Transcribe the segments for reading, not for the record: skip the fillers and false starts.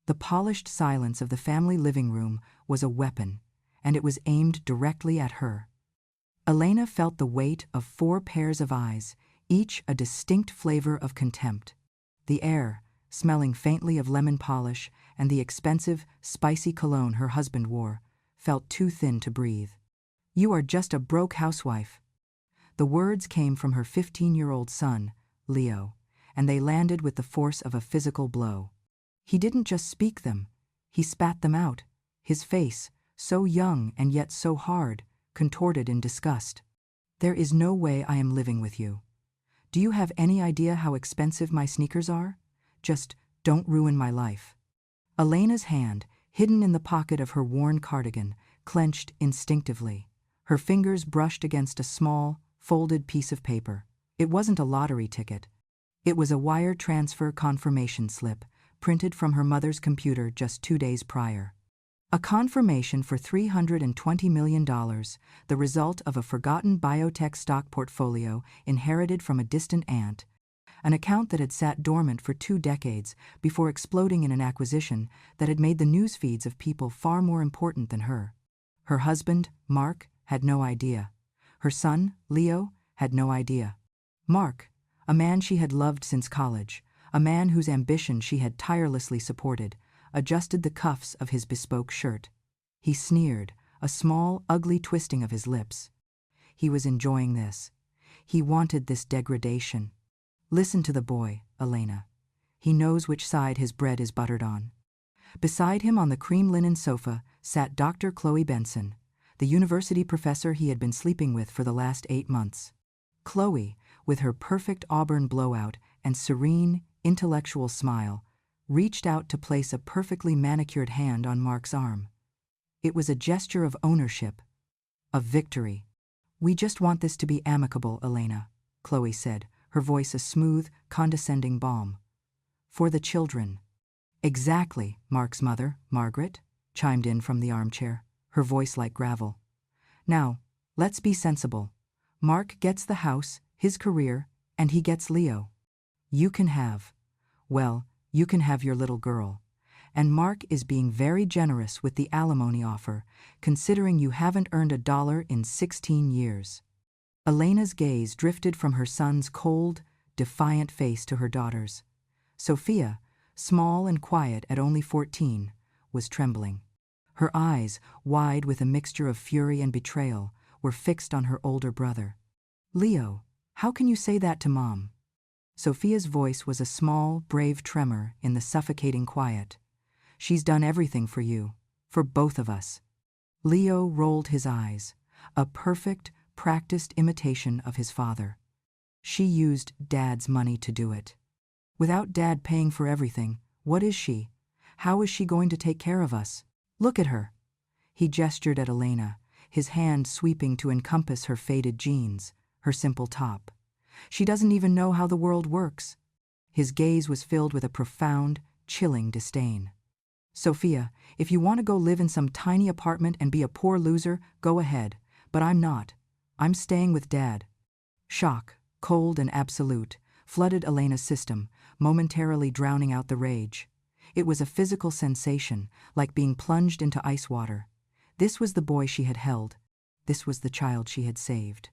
The polished silence of the family living room was a weapon, and it was aimed directly at her. Elena felt the weight of 4 pairs of eyes, each a distinct flavor of contempt. The air, smelling faintly of lemon polish and the expensive, spicy cologne her husband wore, felt too thin to breathe. "You are just a broke housewife." The words came from her 15-year-old son, Leo, and they landed with the force of a physical blow. He didn't just speak them, he spat them out, his face, so young and yet so hard, contorted in disgust. "There is no way I am living with you. Do you have any idea how expensive my sneakers are? Just don't ruin my life." Elena's hand, hidden in the pocket of her worn cardigan, clenched instinctively. Her fingers brushed against a small, folded piece of paper. It wasn't a lottery ticket. It was a wire transfer confirmation slip, printed from her mother's computer just 2 days prior. A confirmation for $320 million, the result of a forgotten biotech stock portfolio inherited from a distant aunt, an account that had sat dormant for 2 decades before exploding in an acquisition that had made the news feeds of people far more important than her. Her husband, Mark, had no idea. Her son, Leo, had no idea. Mark, a man she had loved since college, a man whose ambition she had tirelessly supported, adjusted the cuffs of his bespoke shirt. He sneered, a small, ugly twisting of his lips. He was enjoying this. He wanted this degradation. Listen to the boy, Elena. He knows which side his bread is buttered on. Beside him on the cream linen sofa sat Dr. Chloe Benson, the university professor he had been sleeping with for the last 8 months. Chloe, with her perfect auburn blowout and serene, intellectual smile, reached out to place a perfectly manicured hand on Mark's arm. It was a gesture of ownership, of victory. "We just want this to be amicable, Elena," Chloe said, her voice a smooth, condescending balm. "For the children." "Exactly," Mark's mother, Margaret, chimed in from the armchair, her voice like gravel. "Now, let's be sensible. Mark gets the house, his career, and he gets Leo. You can have your little girl. And Mark is being very generous with the alimony offer, considering you haven't earned $1 in 16 years. Elena's gaze drifted from her son's cold, defiant face to her daughter's. Sophia, small and quiet at only 14, was trembling. Her eyes, wide with a mixture of fury and betrayal, were fixed on her older brother. "Leo, how can you say that to Mom?" Sophia's voice was a small, brave tremor in the suffocating quiet. "She's done everything for you, for both of us." Leo rolled his eyes, a perfect, practiced imitation of his father. "She used Dad's money to do it. Without Dad paying for everything, what is she? How is she going to take care of us? Look at her." He gestured at Elena, his hand sweeping to encompass her faded jeans, her simple top. "She doesn't even know how the world works." His gaze was filled with a profound, chilling disdain. "Sophia, if you want to go live in some tiny apartment and be a poor loser, go ahead, but I'm not. I'm staying with Dad." Shock, cold and absolute, flooded Elena's system, momentarily drowning out the rage. It was a physical sensation, like being plunged into ice water. This was the boy she had held. This was the child she had saved.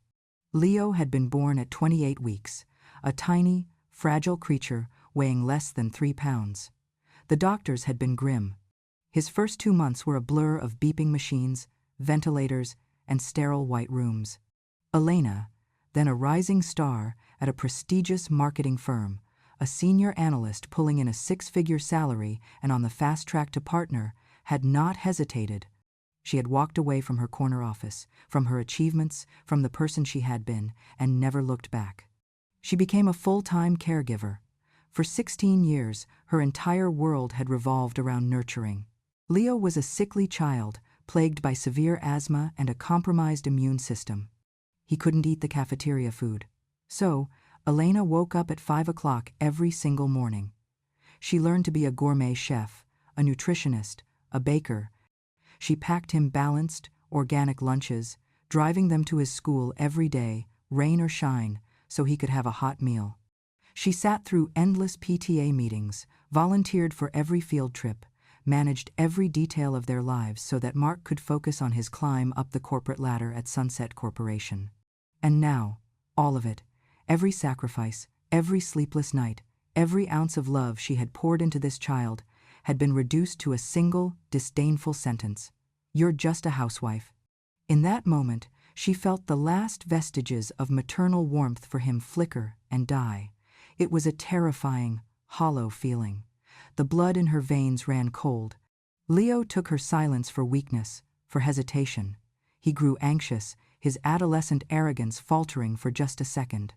Leo had been born at 28 weeks, a tiny, fragile creature weighing less than 3 pounds. The doctors had been grim. His first 2 months were a blur of beeping machines, ventilators, and sterile white rooms. Elena, then a rising star at a prestigious marketing firm, a senior analyst pulling in a 6-figure salary and on the fast track to partner, had not hesitated. She had walked away from her corner office, from her achievements, from the person she had been, and never looked back. She became a full-time caregiver. For 16 years, her entire world had revolved around nurturing. Leo was a sickly child, plagued by severe asthma and a compromised immune system. He couldn't eat the cafeteria food. So, Elena woke up at 5 o'clock every single morning. She learned to be a gourmet chef, a nutritionist, a baker. She packed him balanced, organic lunches, driving them to his school every day, rain or shine, so he could have a hot meal. She sat through endless PTA meetings, volunteered for every field trip, managed every detail of their lives so that Mark could focus on his climb up the corporate ladder at Sunset Corporation. And now, all of it, every sacrifice, every sleepless night, every ounce of love she had poured into this child, had been reduced to a single, disdainful sentence. "You're just a housewife." In that moment, she felt the last vestiges of maternal warmth for him flicker and die. It was a terrifying, hollow feeling. The blood in her veins ran cold. Leo took her silence for weakness, for hesitation. He grew anxious, his adolescent arrogance faltering for just a second.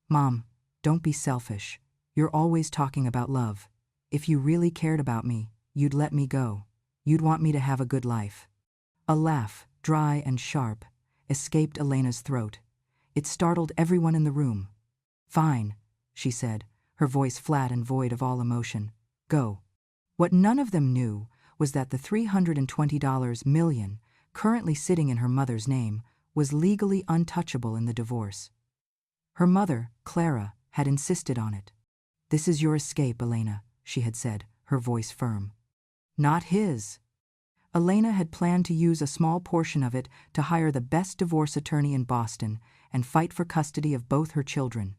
"Mom, don't be selfish. You're always talking about love. If you really cared about me, you'd let me go. You'd want me to have a good life." A laugh, dry and sharp, escaped Elena's throat. It startled everyone in the room. "Fine," she said, her voice flat and void of all emotion. "Go." What none of them knew was that the $320 million, currently sitting in her mother's name, was legally untouchable in the divorce. Her mother, Clara, had insisted on it. "This is your escape, Elena," she had said, her voice firm. Not his. Elena had planned to use a small portion of it to hire the best divorce attorney in Boston and fight for custody of both her children.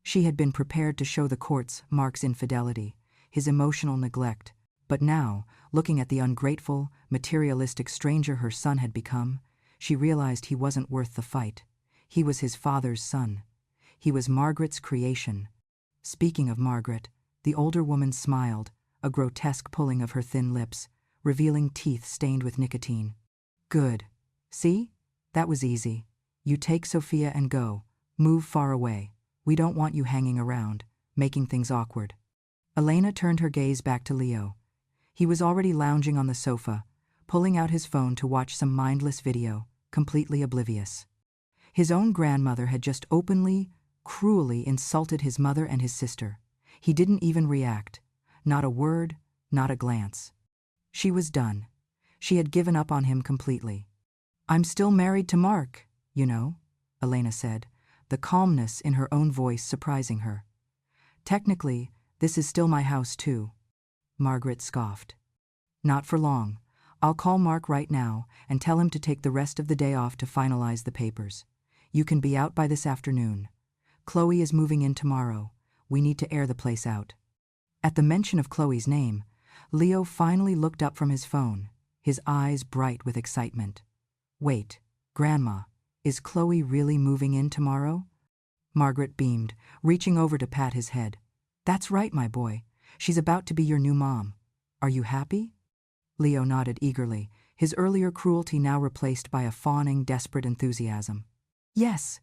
She had been prepared to show the courts Mark's infidelity, his emotional neglect, but now, looking at the ungrateful, materialistic stranger her son had become, she realized he wasn't worth the fight. He was his father's son. He was Margaret's creation. Speaking of Margaret, the older woman smiled, a grotesque pulling of her thin lips, revealing teeth stained with nicotine. "Good. See? That was easy. You take Sophia and go. Move far away. We don't want you hanging around, making things awkward." Elena turned her gaze back to Leo. He was already lounging on the sofa, pulling out his phone to watch some mindless video, completely oblivious. His own grandmother had just openly, cruelly insulted his mother and his sister. He didn't even react. Not a word, not a glance. She was done. She had given up on him completely. "I'm still married to Mark, you know," Elena said, the calmness in her own voice surprising her. "Technically, this is still my house too." Margaret scoffed. "Not for long. I'll call Mark right now and tell him to take the rest of the day off to finalize the papers. You can be out by this afternoon. Chloe is moving in tomorrow. We need to air the place out." At the mention of Chloe's name, Leo finally looked up from his phone, his eyes bright with excitement. "Wait, Grandma, is Chloe really moving in tomorrow?" Margaret beamed, reaching over to pat his head. "That's right, my boy. She's about to be your new mom. Are you happy?" Leo nodded eagerly, his earlier cruelty now replaced by a fawning, desperate enthusiasm. "Yes.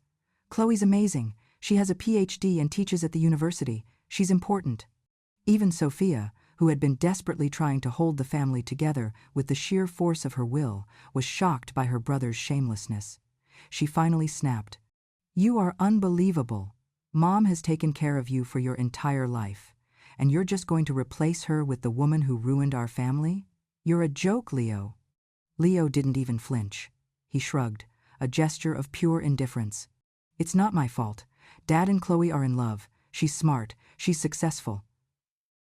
Chloe's amazing. She has a PhD and teaches at the university. She's important." Even Sophia, who had been desperately trying to hold the family together with the sheer force of her will, was shocked by her brother's shamelessness. She finally snapped. "You are unbelievable. Mom has taken care of you for your entire life, and you're just going to replace her with the woman who ruined our family? You're a joke, Leo." Leo didn't even flinch. He shrugged, a gesture of pure indifference. "It's not my fault. Dad and Chloe are in love. She's smart. She's successful."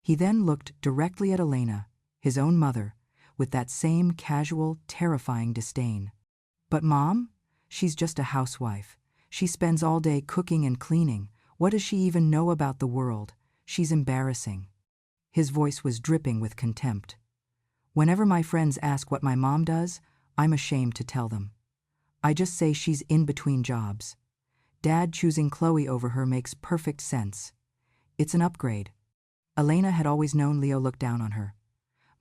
He then looked directly at Elena, his own mother, with that same casual, terrifying disdain. "But Mom? She's just a housewife. She spends all day cooking and cleaning. What does she even know about the world? She's embarrassing." His voice was dripping with contempt. "Whenever my friends ask what my mom does, I'm ashamed to tell them. I just say she's in between jobs. Dad choosing Chloe over her makes perfect sense. It's an upgrade." Elena had always known Leo looked down on her.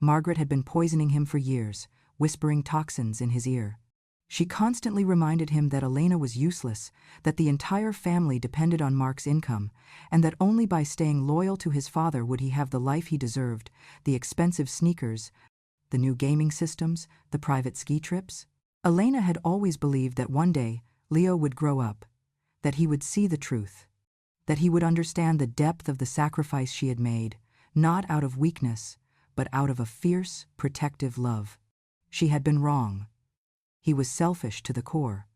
Margaret had been poisoning him for years, whispering toxins in his ear. She constantly reminded him that Elena was useless, that the entire family depended on Mark's income, and that only by staying loyal to his father would he have the life he deserved, the expensive sneakers, the new gaming systems, the private ski trips. Elena had always believed that one day Leo would grow up, that he would see the truth, that he would understand the depth of the sacrifice she had made, not out of weakness, but out of a fierce, protective love. She had been wrong. He was selfish to the core.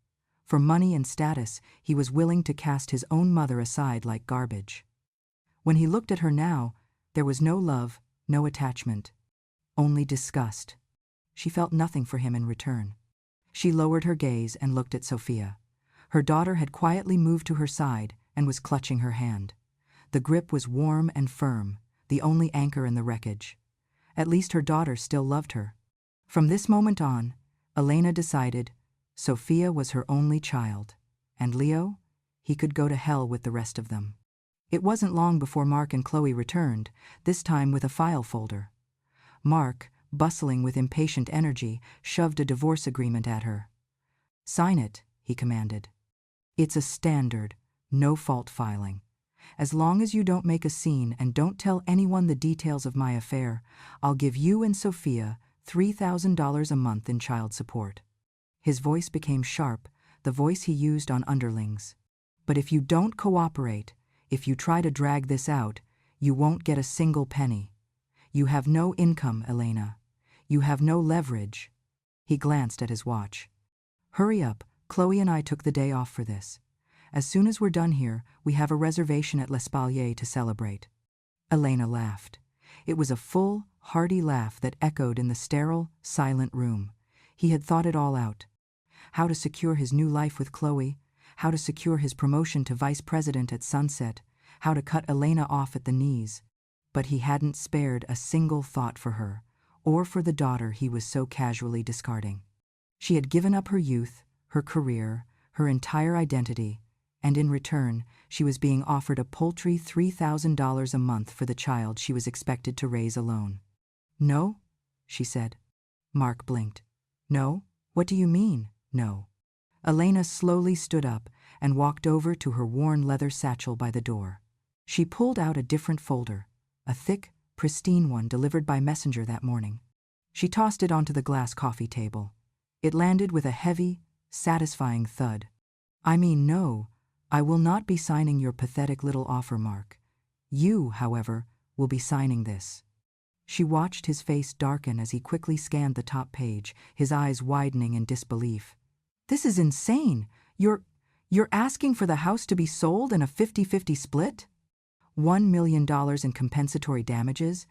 For money and status, he was willing to cast his own mother aside like garbage. When he looked at her now, there was no love, no attachment. only disgust. She felt nothing for him in return. She lowered her gaze and looked at Sophia. Her daughter had quietly moved to her side and was clutching her hand. The grip was warm and firm, the only anchor in the wreckage. At least her daughter still loved her. From this moment on, Elena decided Sophia was her only child, and Leo, he could go to hell with the rest of them. It wasn't long before Mark and Chloe returned, this time with a file folder. Mark, bustling with impatient energy, shoved a divorce agreement at her. "Sign it," he commanded. "It's a standard, no-fault filing. As long as you don't make a scene and don't tell anyone the details of my affair, I'll give you and Sophia $3,000 a month in child support." His voice became sharp, the voice he used on underlings. "But if you don't cooperate, if you try to drag this out, you won't get a single penny. You have no income, Elena. You have no leverage." He glanced at his watch. "Hurry up, Chloe and I took the day off for this. As soon as we're done here, we have a reservation at L'Espalier to celebrate." Elena laughed. It was a full, hearty laugh that echoed in the sterile, silent room. He had thought it all out. How to secure his new life with Chloe, how to secure his promotion to vice president at Sunset, how to cut Elena off at the knees. But he hadn't spared a single thought for her, or for the daughter he was so casually discarding. She had given up her youth, her career, her entire identity, and in return, she was being offered a paltry $3,000 a month for the child she was expected to raise alone. "No?" she said. Mark blinked. "No? What do you mean, no?" Elena slowly stood up and walked over to her worn leather satchel by the door. She pulled out a different folder, a thick, pristine one delivered by messenger that morning. She tossed it onto the glass coffee table. It landed with a heavy, satisfying thud. "I mean, no, I will not be signing your pathetic little offer, Mark. You, however, will be signing this." She watched his face darken as he quickly scanned the top page, his eyes widening in disbelief. "This is insane. You're asking for the house to be sold and a 50-50 split? $1 million in compensatory damages,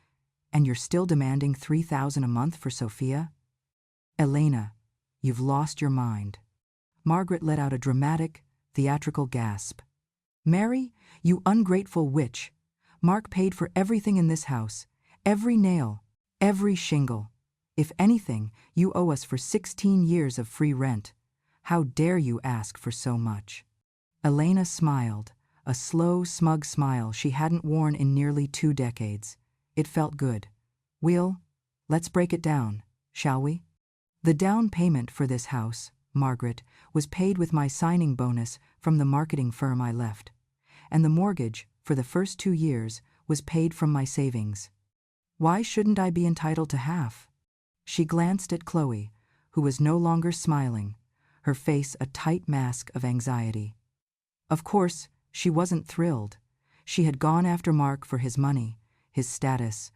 and you're still demanding $3,000 a month for Sophia? Elena, you've lost your mind." Margaret let out a dramatic, theatrical gasp. "Mary, you ungrateful witch. Mark paid for everything in this house, every nail, every shingle. If anything, you owe us for 16 years of free rent. How dare you ask for so much?" Elena smiled, a slow, smug smile she hadn't worn in nearly 2 decades. It felt good. Let's break it down, shall we? The down payment for this house, Margaret, was paid with my signing bonus from the marketing firm I left, and the mortgage, for the first 2 years, was paid from my savings. Why shouldn't I be entitled to half? She glanced at Chloe, who was no longer smiling, her face a tight mask of anxiety. Of course, she wasn't thrilled. She had gone after Mark for his money, his status.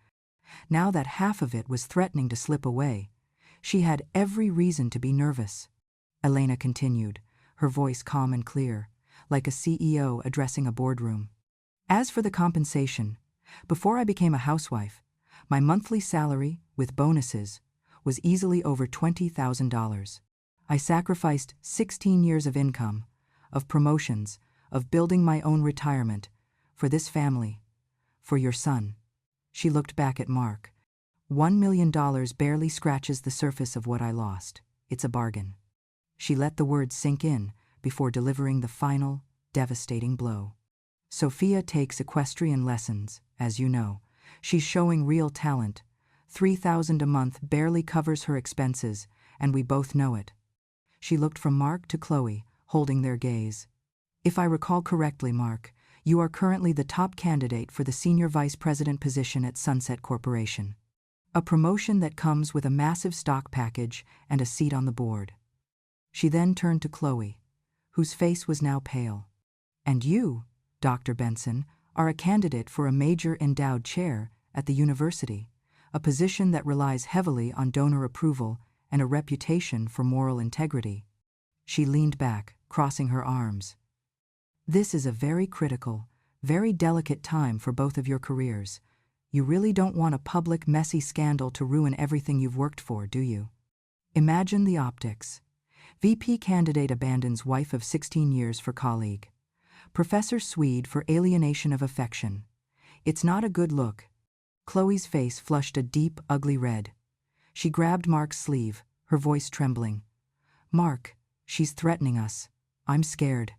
Now that half of it was threatening to slip away, she had every reason to be nervous. Elena continued, her voice calm and clear, like a CEO addressing a boardroom. "As for the compensation, before I became a housewife, my monthly salary, with bonuses, was easily over $20,000. I sacrificed 16 years of income, of promotions, of building my own retirement, for this family, for your son." She looked back at Mark. $1 million barely scratches the surface of what I lost. It's a bargain." She let the words sink in before delivering the final, devastating blow. "Sophia takes equestrian lessons, as you know. She's showing real talent. $3,000 a month barely covers her expenses, and we both know it." She looked from Mark to Chloe, holding their gaze. "If I recall correctly, Mark, you are currently the top candidate for the senior vice president position at Sunset Corporation. A promotion that comes with a massive stock package and a seat on the board." She then turned to Chloe, whose face was now pale. "And you, Dr. Benson, are a candidate for a major endowed chair at the university, a position that relies heavily on donor approval and a reputation for moral integrity." She leaned back, crossing her arms. "This is a very critical, very delicate time for both of your careers. You really don't want a public, messy scandal to ruin everything you've worked for, do you? Imagine the optics. VP candidate abandons wife of 16 years for colleague. Professor Swede for alienation of affection. It's not a good look. Chloe's face flushed a deep, ugly red. She grabbed Mark's sleeve, her voice trembling. Mark, she's threatening us. I'm scared.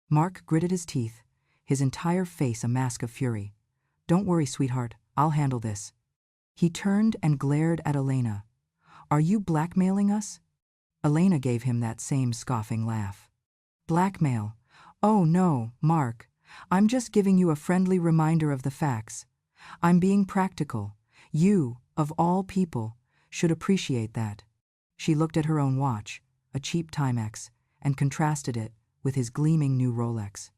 Mark gritted his teeth, his entire face a mask of fury. Don't worry, sweetheart, I'll handle this. He turned and glared at Elena. Are you blackmailing us? Elena gave him that same scoffing laugh. Blackmail? Oh no, Mark. I'm just giving you a friendly reminder of the facts. I'm being practical. You, of all people, should appreciate that. She looked at her own watch, a cheap Timex, and contrasted it with his gleaming new Rolex.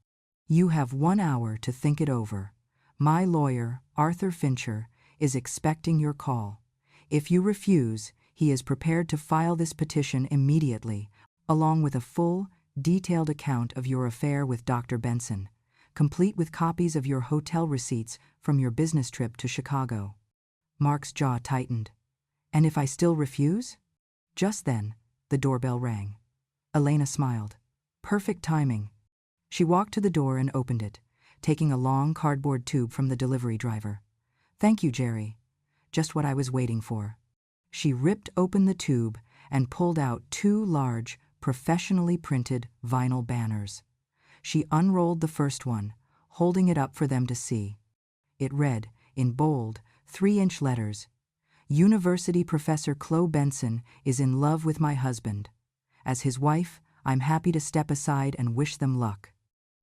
You have 1 hour to think it over. My lawyer, Arthur Fincher, is expecting your call. If you refuse, he is prepared to file this petition immediately, along with a full, detailed account of your affair with Dr. Benson, complete with copies of your hotel receipts from your business trip to Chicago. Mark's jaw tightened. And if I still refuse? Just then, the doorbell rang. Elena smiled. Perfect timing. She walked to the door and opened it, taking a long cardboard tube from the delivery driver. Thank you, Jerry. Just what I was waiting for. She ripped open the tube and pulled out 2 large, professionally printed vinyl banners. She unrolled the first one, holding it up for them to see. It read, in bold, 3-inch letters, University Professor Chloe Benson is in love with my husband. As his wife, I'm happy to step aside and wish them luck.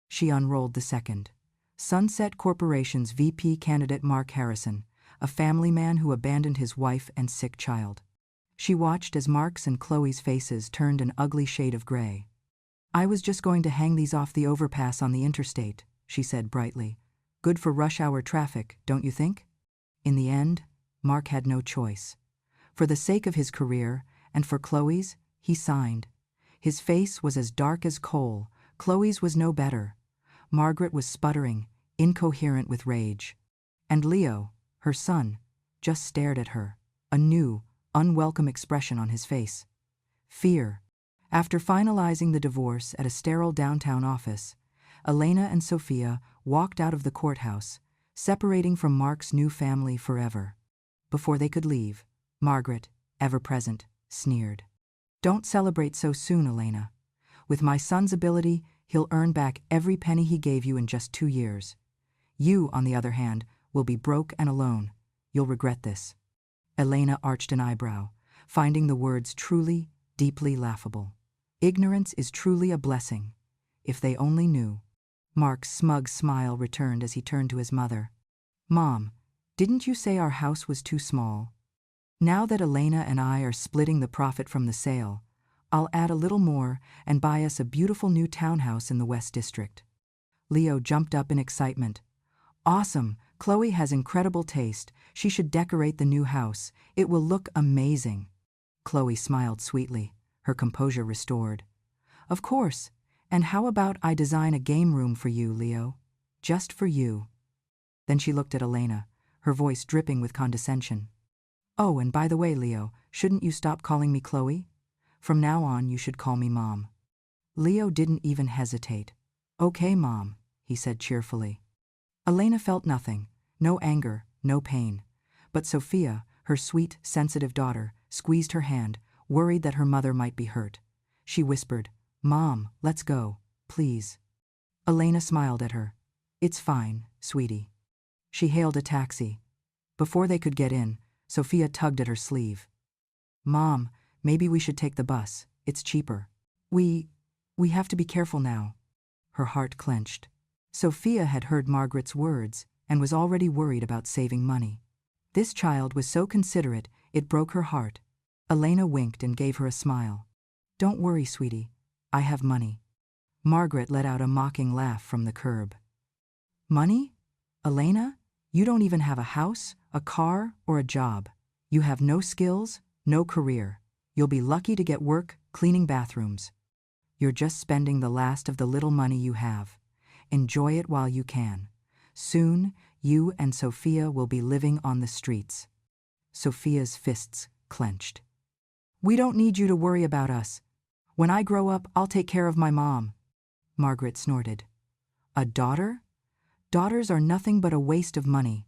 She unrolled the second. Sunset Corporation's VP candidate Mark Harrison, a family man who abandoned his wife and sick child. She watched as Mark's and Chloe's faces turned an ugly shade of gray. I was just going to hang these off the overpass on the interstate, she said brightly. Good for rush hour traffic, don't you think? In the end, Mark had no choice. For the sake of his career, and for Chloe's, he signed. His face was as dark as coal. Chloe's was no better. Margaret was sputtering, incoherent with rage. And Leo, her son, just stared at her, a new, unwelcome expression on his face. Fear. After finalizing the divorce at a sterile downtown office, Elena and Sophia walked out of the courthouse, separating from Mark's new family forever. Before they could leave, Margaret, ever present, sneered. Don't celebrate so soon, Elena. With my son's ability, he'll earn back every penny he gave you in just 2 years. You, on the other hand, will be broke and alone. You'll regret this. Elena arched an eyebrow, finding the words truly, deeply laughable. Ignorance is truly a blessing. If they only knew. Mark's smug smile returned as he turned to his mother. Mom, didn't you say our house was too small? Now that Elena and I are splitting the profit from the sale, I'll add a little more and buy us a beautiful new townhouse in the West District. Leo jumped up in excitement. Awesome! Chloe has incredible taste. She should decorate the new house. It will look amazing. Chloe smiled sweetly, her composure restored. Of course. And how about I design a game room for you, Leo? Just for you. Then she looked at Elena, her voice dripping with condescension. Oh, and by the way, Leo, shouldn't you stop calling me Chloe? From now on, you should call me Mom. Leo didn't even hesitate. Okay, Mom, he said cheerfully. Elena felt nothing, no anger, no pain. But Sophia, her sweet, sensitive daughter, squeezed her hand, worried that her mother might be hurt. She whispered, Mom, let's go, please. Elena smiled at her. It's fine, sweetie. She hailed a taxi. Before they could get in, Sophia tugged at her sleeve. Mom, maybe we should take the bus. It's cheaper. We have to be careful now. Her heart clenched. Sophia had heard Margaret's words and was already worried about saving money. This child was so considerate, it broke her heart. Elena winked and gave her a smile. Don't worry, sweetie. I have money. Margaret let out a mocking laugh from the curb. Money? Elena? You don't even have a house, a car, or a job. You have no skills, no career. You'll be lucky to get work cleaning bathrooms. You're just spending the last of the little money you have. Enjoy it while you can. Soon, You and Sophia will be living on the streets. Sophia's fists clenched. We don't need you to worry about us. When I grow up, I'll take care of my mom. Margaret snorted. A daughter? Daughters are nothing but a waste of money.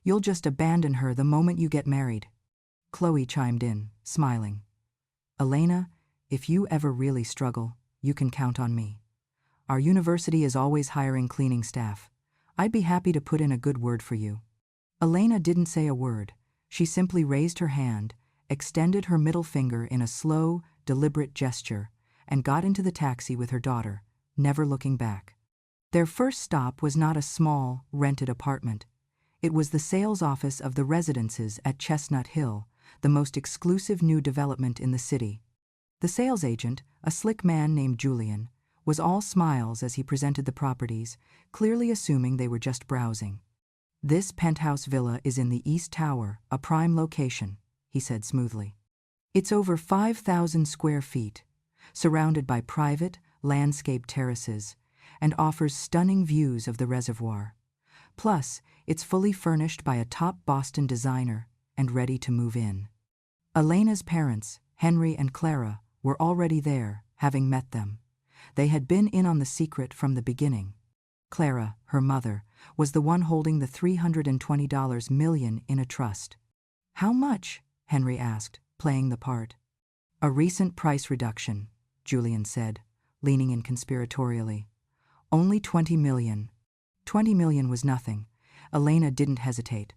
You'll just abandon her the moment you get married. Chloe chimed in, smiling. Elena, if you ever really struggle, you can count on me. Our university is always hiring cleaning staff. I'd be happy to put in a good word for you. Elena didn't say a word. She simply raised her hand, extended her middle finger in a slow, deliberate gesture, and got into the taxi with her daughter, never looking back. Their first stop was not a small, rented apartment. It was the sales office of the residences at Chestnut Hill, the most exclusive new development in the city. The sales agent, a slick man named Julian, was all smiles as he presented the properties, clearly assuming they were just browsing. This penthouse villa is in the East Tower, a prime location, he said smoothly. It's over 5,000 square feet, surrounded by private, landscaped terraces, and offers stunning views of the reservoir. Plus, it's fully furnished by a top Boston designer and ready to move in. Elena's parents, Henry and Clara, were already there, having met them. They had been in on the secret from the beginning. Clara, her mother, was the one holding the $320 million in a trust. How much? Henry asked, playing the part. A recent price reduction, Julian said, leaning in conspiratorially. Only $20 million. $20 million was nothing. Elena didn't hesitate.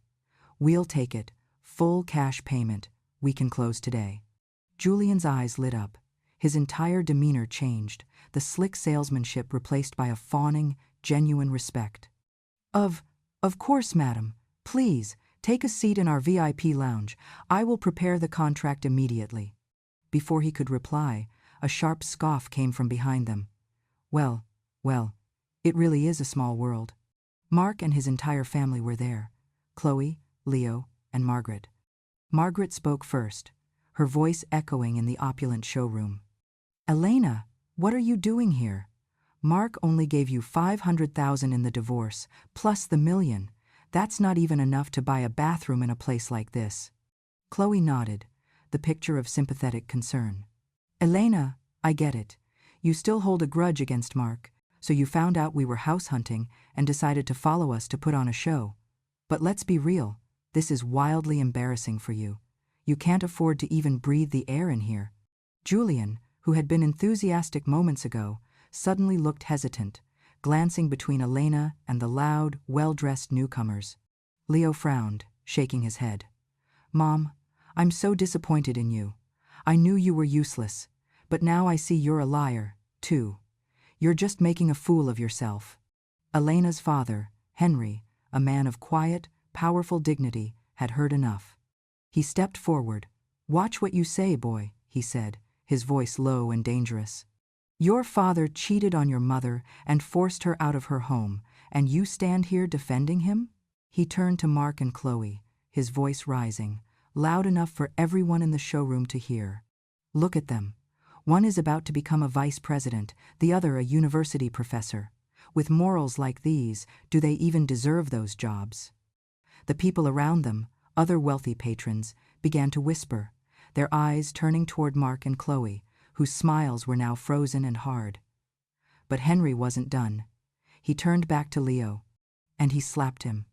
We'll take it. Full cash payment. We can close today. Julian's eyes lit up. His entire demeanor changed, the slick salesmanship replaced by a fawning, genuine respect. Of course, madam. Please, take a seat in our VIP lounge. I will prepare the contract immediately. Before he could reply, a sharp scoff came from behind them. Well, it really is a small world. Mark and his entire family were there. Chloe, Leo, and Margaret. Margaret spoke first, her voice echoing in the opulent showroom. Elena, what are you doing here? Mark only gave you $500,000 in the divorce, plus the $1 million. That's not even enough to buy a bathroom in a place like this. Chloe nodded, the picture of sympathetic concern. Elena, I get it. You still hold a grudge against Mark, so you found out we were house hunting and decided to follow us to put on a show. But let's be real, this is wildly embarrassing for you. You can't afford to even breathe the air in here. Julian, who had been enthusiastic moments ago, suddenly looked hesitant, glancing between Elena and the loud, well-dressed newcomers. Leo frowned, shaking his head. Mom, I'm so disappointed in you. I knew you were useless, but now I see you're a liar, too. You're just making a fool of yourself. Elena's father, Henry, a man of quiet, powerful dignity, had heard enough. He stepped forward. Watch what you say, boy, he said, his voice low and dangerous. Your father cheated on your mother and forced her out of her home, and you stand here defending him? He turned to Mark and Chloe, his voice rising, loud enough for everyone in the showroom to hear. Look at them. One is about to become a vice president, the other a university professor. With morals like these, do they even deserve those jobs? The people around them, other wealthy patrons, began to whisper, their eyes turning toward Mark and Chloe, whose smiles were now frozen and hard. But Henry wasn't done. He turned back to Leo, and he slapped him.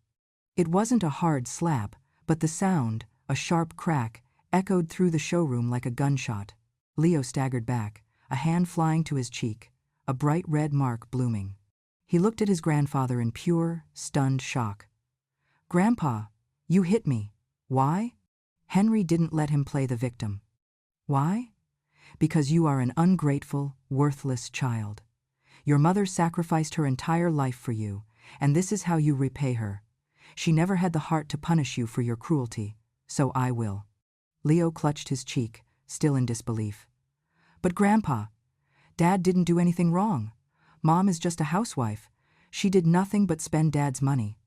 It wasn't a hard slap, but the sound, a sharp crack, echoed through the showroom like a gunshot. Leo staggered back, a hand flying to his cheek, a bright red mark blooming. He looked at his grandfather in pure, stunned shock. Grandpa, you hit me. Why? Henry didn't let him play the victim. Why? Because you are an ungrateful, worthless child. Your mother sacrificed her entire life for you, and this is how you repay her. She never had the heart to punish you for your cruelty, so I will. Leo clutched his cheek, still in disbelief. But Grandpa, Dad didn't do anything wrong. Mom is just a housewife. She did nothing but spend Dad's money.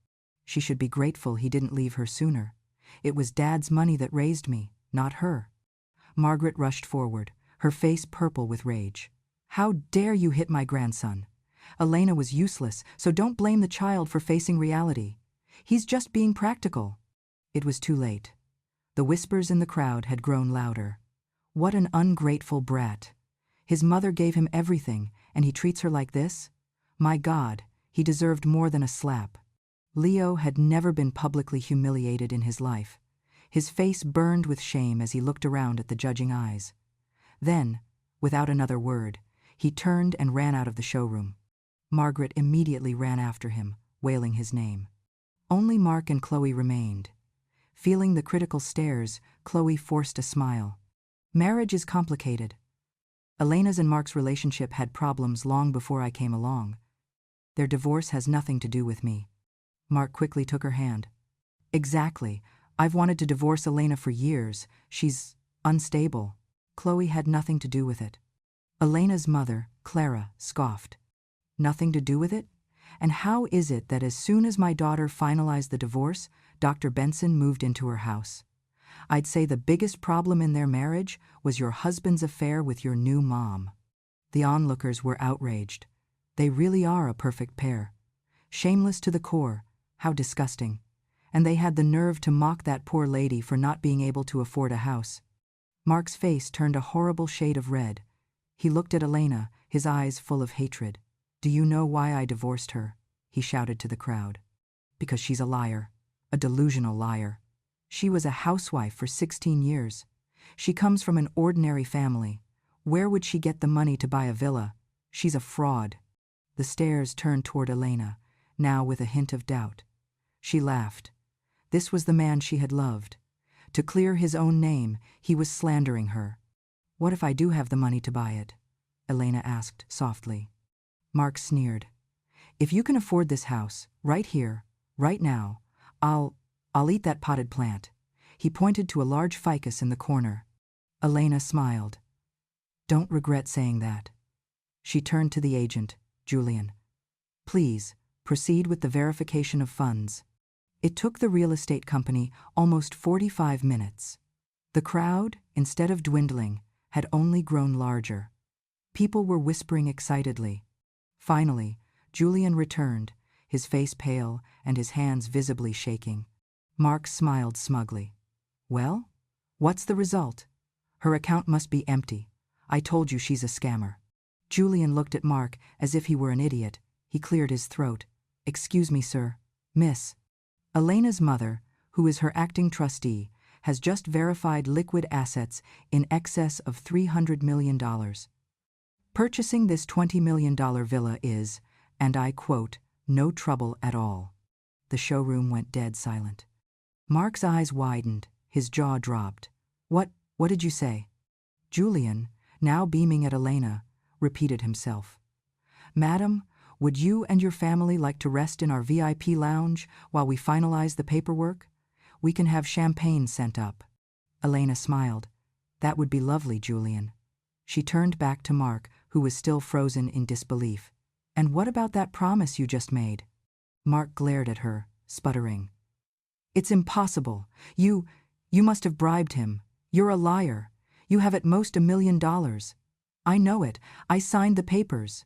She should be grateful he didn't leave her sooner. It was Dad's money that raised me, not her. Margaret rushed forward, her face purple with rage. How dare you hit my grandson? Elena was useless, so don't blame the child for facing reality. He's just being practical." It was too late. The whispers in the crowd had grown louder. What an ungrateful brat. His mother gave him everything, and he treats her like this? My God, he deserved more than a slap. Leo had never been publicly humiliated in his life. His face burned with shame as he looked around at the judging eyes. Then, without another word, he turned and ran out of the showroom. Margaret immediately ran after him, wailing his name. Only Mark and Chloe remained. Feeling the critical stares, Chloe forced a smile. Marriage is complicated. Elena's and Mark's relationship had problems long before I came along. Their divorce has nothing to do with me. Mark quickly took her hand. Exactly. I've wanted to divorce Elena for years. She's unstable. Chloe had nothing to do with it. Elena's mother, Clara, scoffed. Nothing to do with it? And how is it that as soon as my daughter finalized the divorce, Dr. Benson moved into her house? I'd say the biggest problem in their marriage was your husband's affair with your new mom. The onlookers were outraged. They really are a perfect pair. Shameless to the core. How disgusting. And they had the nerve to mock that poor lady for not being able to afford a house. Mark's face turned a horrible shade of red. He looked at Elena, his eyes full of hatred. Do you know why I divorced her? He shouted to the crowd. Because she's a liar. A delusional liar. She was a housewife for 16 years. She comes from an ordinary family. Where would she get the money to buy a villa? She's a fraud. The stares turned toward Elena, now with a hint of doubt. She laughed. This was the man she had loved. To clear his own name, he was slandering her. What if I do have the money to buy it? Elena asked softly. Mark sneered. If you can afford this house, right here, right now, I'll eat that potted plant. He pointed to a large ficus in the corner. Elena smiled. Don't regret saying that. She turned to the agent, Julian. Please, proceed with the verification of funds. It took the real estate company almost 45 minutes. The crowd, instead of dwindling, had only grown larger. People were whispering excitedly. Finally, Julian returned, his face pale and his hands visibly shaking. Mark smiled smugly. Well, what's the result? Her account must be empty. I told you she's a scammer. Julian looked at Mark as if he were an idiot. He cleared his throat. Excuse me, sir. Miss. Elena's mother, who is her acting trustee, has just verified liquid assets in excess of $300 million. Purchasing this $20 million villa is, and I quote, no trouble at all. The showroom went dead silent. Mark's eyes widened, his jaw dropped. What did you say? Julian, now beaming at Elena, repeated himself. Madam, would you and your family like to rest in our VIP lounge while we finalize the paperwork? We can have champagne sent up. Elena smiled. That would be lovely, Julian. She turned back to Mark, who was still frozen in disbelief. And what about that promise you just made? Mark glared at her, sputtering. It's impossible. You must have bribed him. You're a liar. You have at most $1 million. I know it. I signed the papers.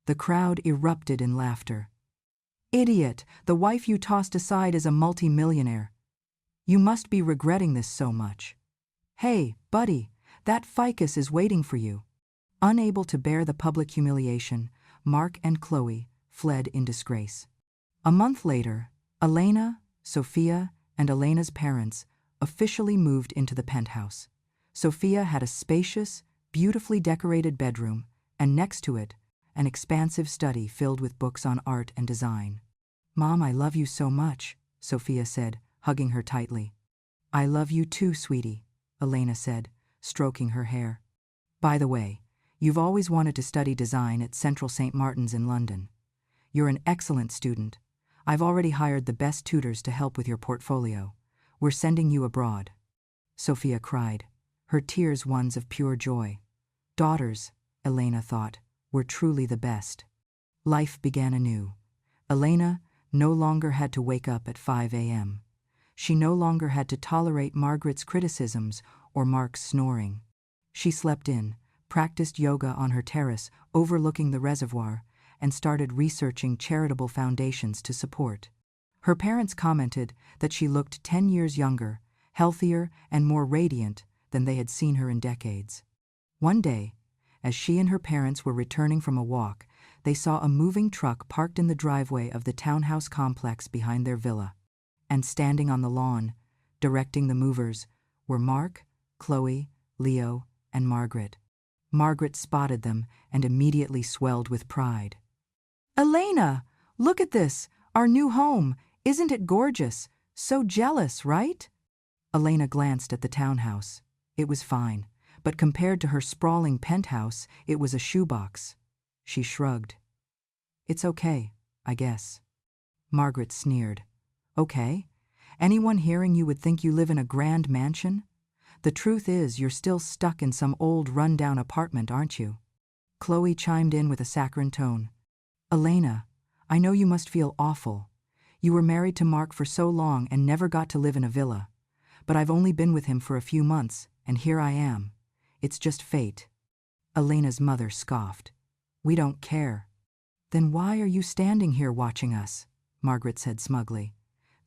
The crowd erupted in laughter. Idiot! The wife you tossed aside is a multi-millionaire. You must be regretting this so much. Hey, buddy, that ficus is waiting for you. Unable to bear the public humiliation, Mark and Chloe fled in disgrace. A month later, Elena, Sophia, and Elena's parents officially moved into the penthouse. Sophia had a spacious, beautifully decorated bedroom, and next to it, an expansive study filled with books on art and design. Mom, I love you so much, Sophia said, hugging her tightly. I love you too, sweetie, Elena said, stroking her hair. By the way, you've always wanted to study design at Central St. Martin's in London. You're an excellent student. I've already hired the best tutors to help with your portfolio. We're sending you abroad. Sophia cried, her tears ones of pure joy. Daughters, Elena thought, were truly the best. Life began anew. Elena no longer had to wake up at 5 a.m. She no longer had to tolerate Margaret's criticisms or Mark's snoring. She slept in, practiced yoga on her terrace overlooking the reservoir, and started researching charitable foundations to support. Her parents commented that she looked 10 years younger, healthier, and more radiant than they had seen her in decades. One day, as she and her parents were returning from a walk, they saw a moving truck parked in the driveway of the townhouse complex behind their villa. And standing on the lawn, directing the movers, were Mark, Chloe, Leo, and Margaret. Margaret spotted them and immediately swelled with pride. "Elena, look at this, our new home. Isn't it gorgeous? So jealous, right?" Elena glanced at the townhouse. It was fine, but compared to her sprawling penthouse, it was a shoebox. She shrugged. "It's okay, I guess." Margaret sneered. "Okay? Anyone hearing you would think you live in a grand mansion? The truth is, you're still stuck in some old run-down apartment, aren't you?" Chloe chimed in with a saccharine tone. "Elena, I know you must feel awful. You were married to Mark for so long and never got to live in a villa. But I've only been with him for a few months, and here I am. It's just fate." Elena's mother scoffed. "We don't care." "Then why are you standing here watching us?" Margaret said smugly.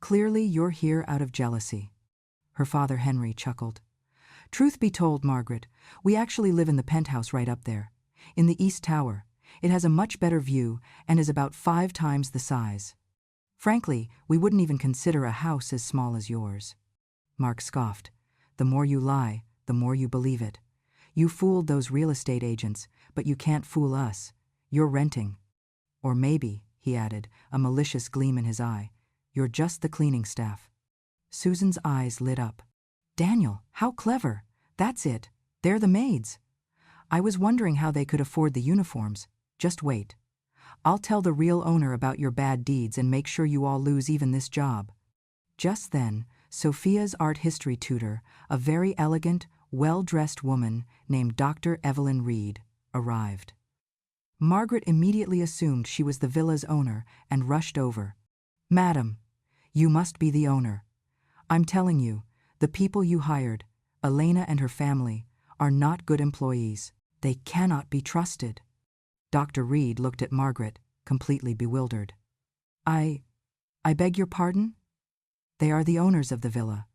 "Clearly you're here out of jealousy." Her father Henry chuckled. "Truth be told, Margaret, we actually live in the penthouse right up there, in the East Tower. It has a much better view and is about 5 times the size. Frankly, we wouldn't even consider a house as small as yours." Mark scoffed. "The more you lie, the more you believe it. You fooled those real estate agents, but you can't fool us. You're renting. Or maybe," he added, a malicious gleam in his eye, "you're just the cleaning staff." Susan's eyes lit up. "Daniel, how clever! That's it. They're the maids. I was wondering how they could afford the uniforms. Just wait. I'll tell the real owner about your bad deeds and make sure you all lose even this job." Just then, Sophia's art history tutor, a very elegant, well-dressed woman named Dr. Evelyn Reed, arrived. Margaret immediately assumed she was the villa's owner and rushed over. "Madam, you must be the owner. I'm telling you, the people you hired, Elena and her family, are not good employees. They cannot be trusted." Dr. Reed looked at Margaret, completely bewildered. I beg your pardon?" "They are the owners of the villa.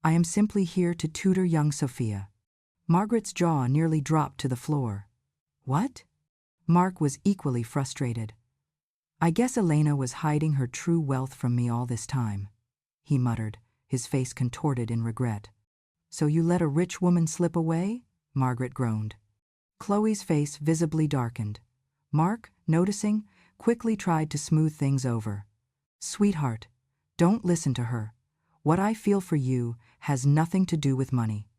I am simply here to tutor young Sophia." Margaret's jaw nearly dropped to the floor. "What?" Mark was equally frustrated. "I guess Elena was hiding her true wealth from me all this time," he muttered, his face contorted in regret. "So you let a rich woman slip away?" Margaret groaned. Chloe's face visibly darkened. Mark, noticing, quickly tried to smooth things over. "Sweetheart, don't listen to her. What I feel for you has nothing to do with money."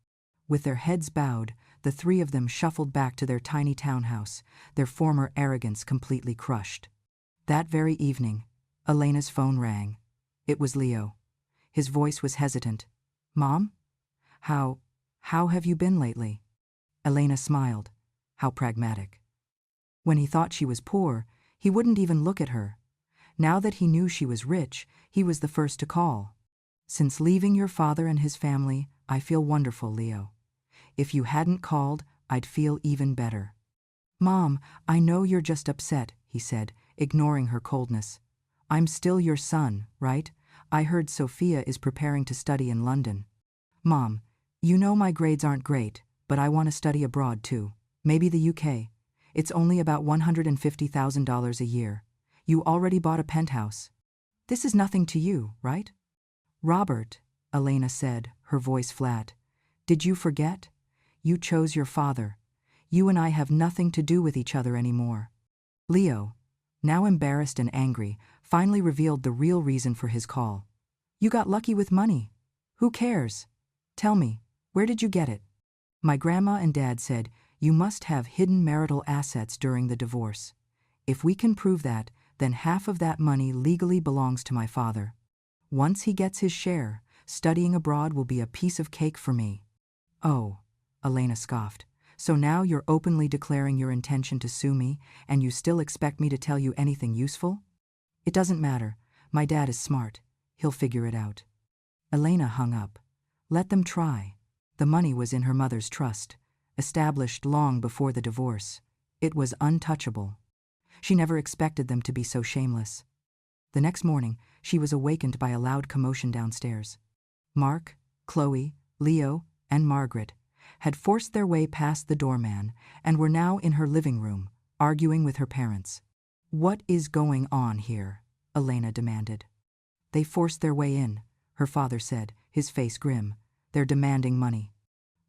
With their heads bowed, the 3 of them shuffled back to their tiny townhouse, their former arrogance completely crushed. That very evening, Elena's phone rang. It was Leo. His voice was hesitant. "Mom? How have you been lately?" Elena smiled. How pragmatic. When he thought she was poor, he wouldn't even look at her. Now that he knew she was rich, he was the first to call. "Since leaving your father and his family, I feel wonderful, Leo. If you hadn't called, I'd feel even better." "Mom, I know you're just upset," he said, ignoring her coldness. "I'm still your son, right? I heard Sophia is preparing to study in London." "Mom, you know my grades aren't great, but I want to study abroad too. Maybe the UK. It's only about $150,000 a year. You already bought a penthouse. This is nothing to you, right?" "Robert," Elena said, her voice flat, "did you forget? You chose your father. You and I have nothing to do with each other anymore." Leo, now embarrassed and angry, finally revealed the real reason for his call. "You got lucky with money. Who cares? Tell me, where did you get it?" "My grandma and dad said you must have hidden marital assets during the divorce. If we can prove that, then half of that money legally belongs to my father. Once he gets his share, studying abroad will be a piece of cake for me." "Oh," Elena scoffed, "so now you're openly declaring your intention to sue me, and you still expect me to tell you anything useful?" "It doesn't matter. My dad is smart. He'll figure it out." Elena hung up. Let them try. The money was in her mother's trust, established long before the divorce. It was untouchable. She never expected them to be so shameless. The next morning, she was awakened by a loud commotion downstairs. Mark, Chloe, Leo, and Margaret had forced their way past the doorman and were now in her living room, arguing with her parents. "What is going on here?" Elena demanded. "They forced their way in," her father said, his face grim. "They're demanding money."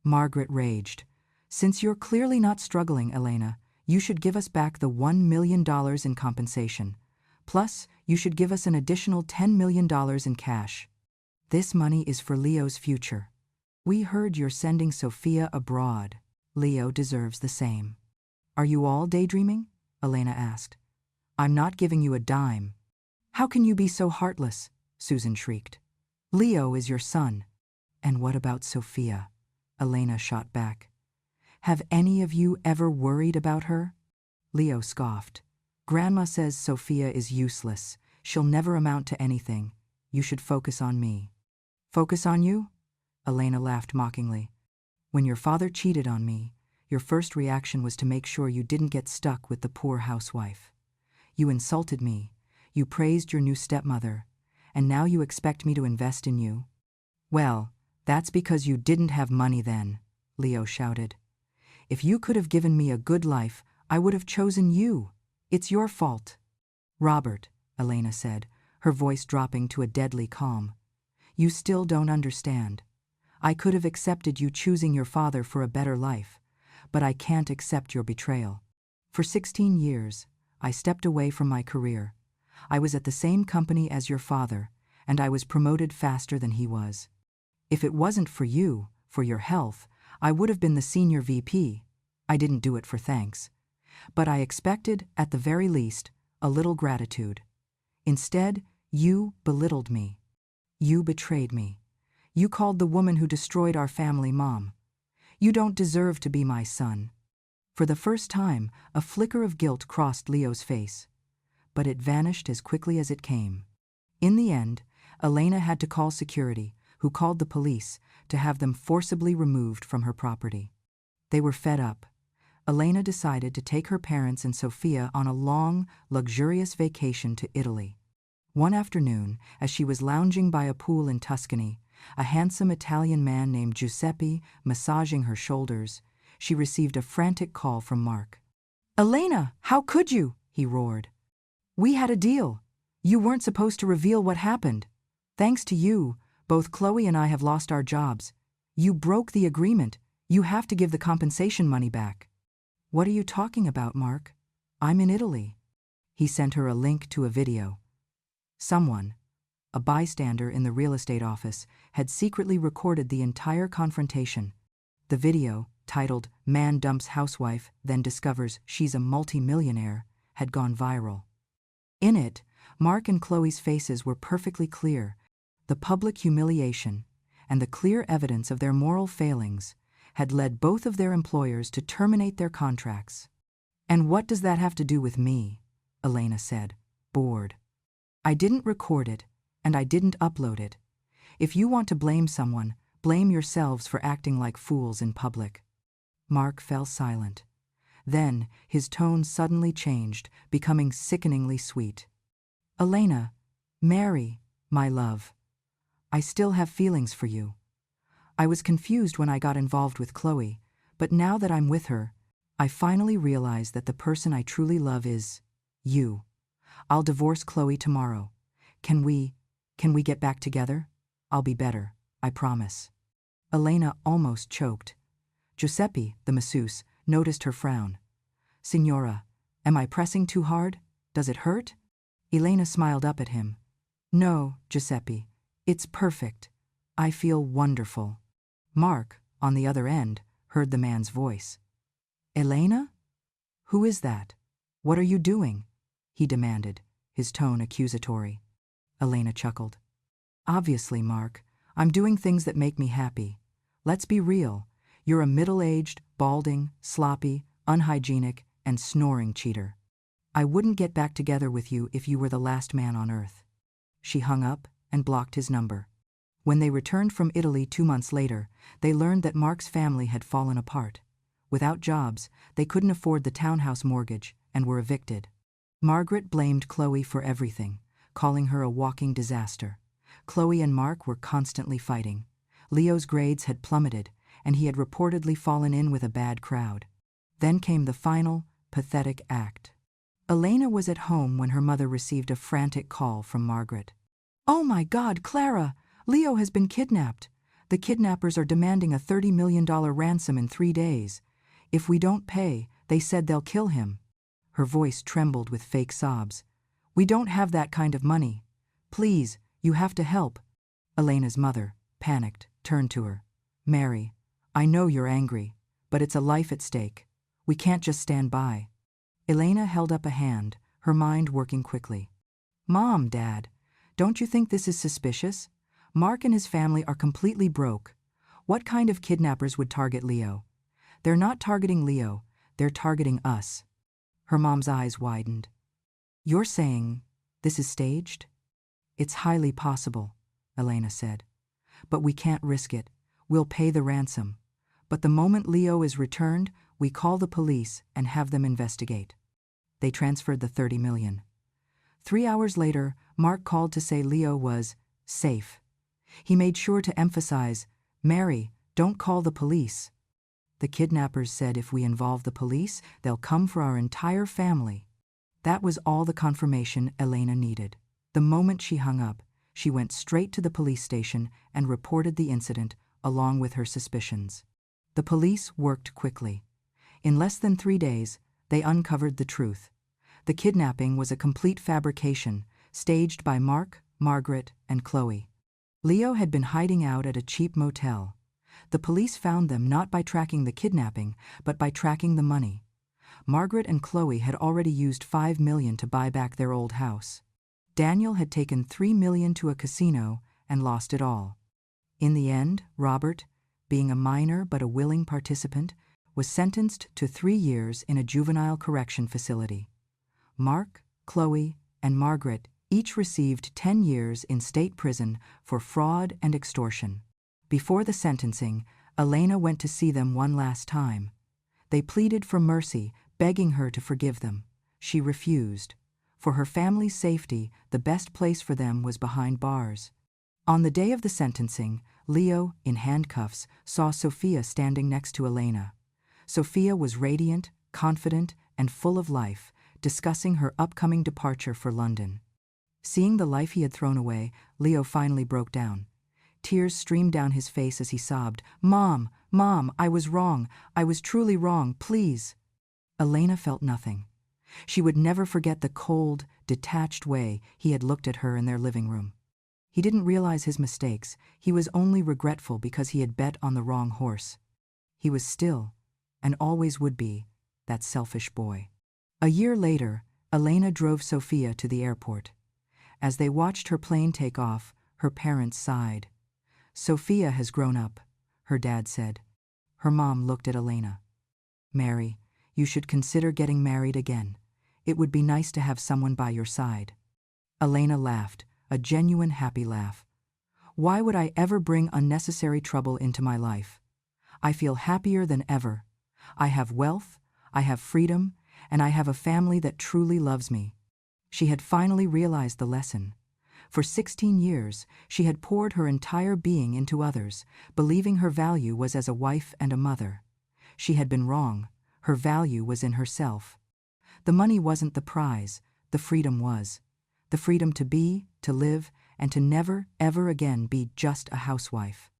Margaret raged. "Since you're clearly not struggling, Elena, you should give us back the $1 million in compensation. Plus, you should give us an additional $10 million in cash. This money is for Leo's future. We heard you're sending Sophia abroad. Leo deserves the same." "Are you all daydreaming?" Elena asked. "I'm not giving you a dime." "How can you be so heartless?" Susan shrieked. "Leo is your son." "And what about Sophia?" Elena shot back. "Have any of you ever worried about her?" Leo scoffed. "Grandma says Sophia is useless. She'll never amount to anything. You should focus on me." "Focus on you?" Elena laughed mockingly. "When your father cheated on me, your first reaction was to make sure you didn't get stuck with the poor housewife. You insulted me, you praised your new stepmother, and now you expect me to invest in you? Well, that's because you didn't have money then," Leo shouted. "If you could have given me a good life, I would have chosen you. It's your fault." "Robert," Elena said, her voice dropping to a deadly calm, "you still don't understand. I could have accepted you choosing your father for a better life, but I can't accept your betrayal. For 16 years, I stepped away from my career. I was at the same company as your father, and I was promoted faster than he was. If it wasn't for you, for your health, I would have been the senior VP. I didn't do it for thanks. But I expected, at the very least, a little gratitude. Instead, you belittled me. You betrayed me. You called the woman who destroyed our family mom. You don't deserve to be my son." For the first time, a flicker of guilt crossed Leo's face. But it vanished as quickly as it came. In the end, Elena had to call security, who called the police, to have them forcibly removed from her property. They were fed up. Elena decided to take her parents and Sophia on a long, luxurious vacation to Italy. One afternoon, as she was lounging by a pool in Tuscany, a handsome Italian man named Giuseppe massaging her shoulders, she received a frantic call from Mark. "Elena, how could you?" he roared. "We had a deal. You weren't supposed to reveal what happened. Thanks to you, both Chloe and I have lost our jobs. You broke the agreement. You have to give the compensation money back." "What are you talking about, Mark? I'm in Italy." He sent her a link to a video. Someone, a bystander in the real estate office, had secretly recorded the entire confrontation. The video, titled "Man Dumps Housewife, Then Discovers She's a Multi-Millionaire," had gone viral. In it, Mark and Chloe's faces were perfectly clear. The public humiliation and the clear evidence of their moral failings had led both of their employers to terminate their contracts. "And what does that have to do with me?" Elena said, bored. "I didn't record it, and I didn't upload it. If you want to blame someone, blame yourselves for acting like fools in public." Mark fell silent. Then his tone suddenly changed, becoming sickeningly sweet. "Elena, Mary, my love, I still have feelings for you. I was confused when I got involved with Chloe, but now that I'm with her, I finally realize that the person I truly love is you. I'll divorce Chloe tomorrow. Can we get back together? I'll be better, I promise." Elena almost choked. Giuseppe, the masseuse, noticed her frown. "Signora, am I pressing too hard? Does it hurt?" Elena smiled up at him. "No, Giuseppe, it's perfect. I feel wonderful." Mark, on the other end, heard the man's voice. "Elena? Who is that? What are you doing?" he demanded, his tone accusatory. Elena chuckled. "Obviously, Mark, I'm doing things that make me happy. Let's be real. You're a middle-aged, balding, sloppy, unhygienic, and snoring cheater. I wouldn't get back together with you if you were the last man on earth." She hung up and blocked his number. When they returned from Italy 2 months later, they learned that Mark's family had fallen apart. Without jobs, they couldn't afford the townhouse mortgage and were evicted. Margaret blamed Chloe for everything, calling her a walking disaster. Chloe and Mark were constantly fighting. Leo's grades had plummeted, and he had reportedly fallen in with a bad crowd. Then came the final, pathetic act. Elena was at home when her mother received a frantic call from Margaret. "Oh my God, Clara! Leo has been kidnapped. The kidnappers are demanding a $30 million ransom in 3 days. If we don't pay, they said they'll kill him." Her voice trembled with fake sobs. "We don't have that kind of money. Please, you have to help." Elena's mother, panicked, turned to her. "Mary, I know you're angry, but it's a life at stake. We can't just stand by." Elena held up a hand, her mind working quickly. "Mom, Dad, don't you think this is suspicious? Mark and his family are completely broke. What kind of kidnappers would target Leo? They're not targeting Leo, they're targeting us." Her mom's eyes widened. "You're saying this is staged?" "It's highly possible," Elena said. "But we can't risk it. We'll pay the ransom. But the moment Leo is returned, we call the police and have them investigate." They transferred the $30 million. 3 hours later, Mark called to say Leo was safe. He made sure to emphasize, "Mary, don't call the police." The kidnappers said if we involve the police, they'll come for our entire family. That was all the confirmation Elena needed. The moment she hung up, she went straight to the police station and reported the incident, along with her suspicions. The police worked quickly. In less than 3 days, they uncovered the truth. The kidnapping was a complete fabrication, staged by Mark, Margaret, and Chloe. Leo had been hiding out at a cheap motel. The police found them not by tracking the kidnapping, but by tracking the money. Margaret and Chloe had already used $5 million to buy back their old house. Daniel had taken $3 million to a casino and lost it all. In the end, Robert, being a minor but a willing participant, was sentenced to 3 years in a juvenile correction facility. Mark, Chloe, and Margaret each received 10 years in state prison for fraud and extortion. Before the sentencing, Elena went to see them one last time. They pleaded for mercy, begging her to forgive them. She refused. For her family's safety, the best place for them was behind bars. On the day of the sentencing, Leo, in handcuffs, saw Sophia standing next to Elena. Sophia was radiant, confident, and full of life, discussing her upcoming departure for London. Seeing the life he had thrown away, Leo finally broke down. Tears streamed down his face as he sobbed, "Mom, Mom, I was wrong. I was truly wrong, please." Elena felt nothing. She would never forget the cold, detached way he had looked at her in their living room. He didn't realize his mistakes. He was only regretful because he had bet on the wrong horse. He was still, and always would be, that selfish boy. A year later, Elena drove Sophia to the airport. As they watched her plane take off, her parents sighed. "Sophia has grown up," her dad said. Her mom looked at Elena. "Mary, you should consider getting married again. It would be nice to have someone by your side." Elena laughed, a genuine happy laugh. "Why would I ever bring unnecessary trouble into my life? I feel happier than ever. I have wealth, I have freedom, and I have a family that truly loves me." She had finally realized the lesson. For 16 years, she had poured her entire being into others, believing her value was as a wife and a mother. She had been wrong. Her value was in herself. The money wasn't the prize, the freedom was. The freedom to be, to live, and to never, ever again be just a housewife.